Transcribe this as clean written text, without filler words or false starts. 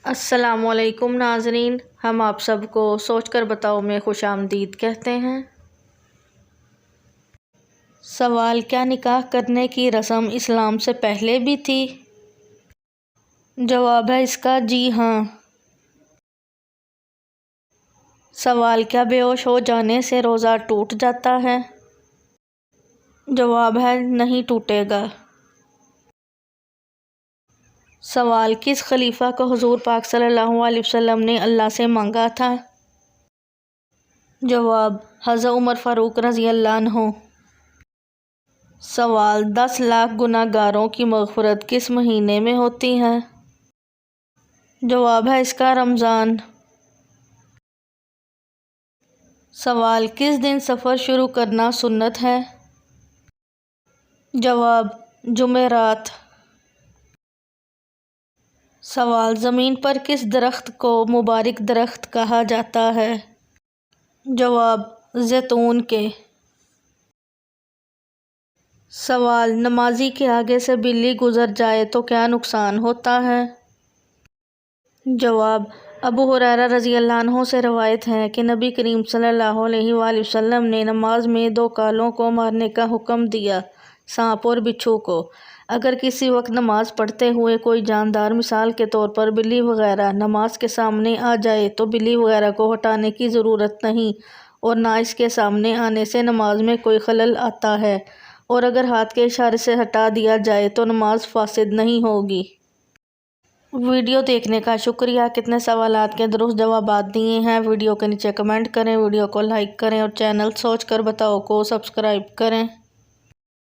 السلام علیکم ناظرین، ہم آپ سب کو سوچ کر بتاؤ میں خوش آمدید کہتے ہیں۔ سوال: کیا نکاح کرنے کی رسم اسلام سے پہلے بھی تھی؟ جواب ہے اس کا جی ہاں۔ سوال: کیا بے ہوش ہو جانے سے روزہ ٹوٹ جاتا ہے؟ جواب ہے نہیں ٹوٹے گا۔ سوال: کس خلیفہ کو حضور پاک صلی اللہ علیہ وسلم نے اللہ سے مانگا تھا؟ جواب: حضرت عمر فاروق رضی اللہ عنہ۔ سوال: 10 لاکھ گناہ گاروں کی مغفرت کس مہینے میں ہوتی ہے؟ جواب ہے اس کا رمضان۔ سوال: کس دن سفر شروع کرنا سنت ہے؟ جواب: جمعرات۔ سوال: زمین پر کس درخت کو مبارک درخت کہا جاتا ہے؟ جواب: زیتون کے۔ سوال: نمازی کے آگے سے بلی گزر جائے تو کیا نقصان ہوتا ہے؟ جواب: ابو ہریرہ رضی اللہ عنہ سے روایت ہے کہ نبی کریم صلی اللہ علیہ وآلہ وسلم نے نماز میں 2 کالوں کو مارنے کا حکم دیا، سانپ اور بچھو کو۔ اگر کسی وقت نماز پڑھتے ہوئے کوئی جاندار، مثال کے طور پر بلی وغیرہ، نماز کے سامنے آ جائے تو بلی وغیرہ کو ہٹانے کی ضرورت نہیں، اور نہ اس کے سامنے آنے سے نماز میں کوئی خلل آتا ہے، اور اگر ہاتھ کے اشارے سے ہٹا دیا جائے تو نماز فاسد نہیں ہوگی۔ ویڈیو دیکھنے کا شکریہ۔ کتنے سوالات کے درست جوابات دیے ہیں؟ ویڈیو کے نیچے کمنٹ کریں، ویڈیو کو لائک کریں اور چینل سوچ کر بتاؤ کو سبسکرائب کریں۔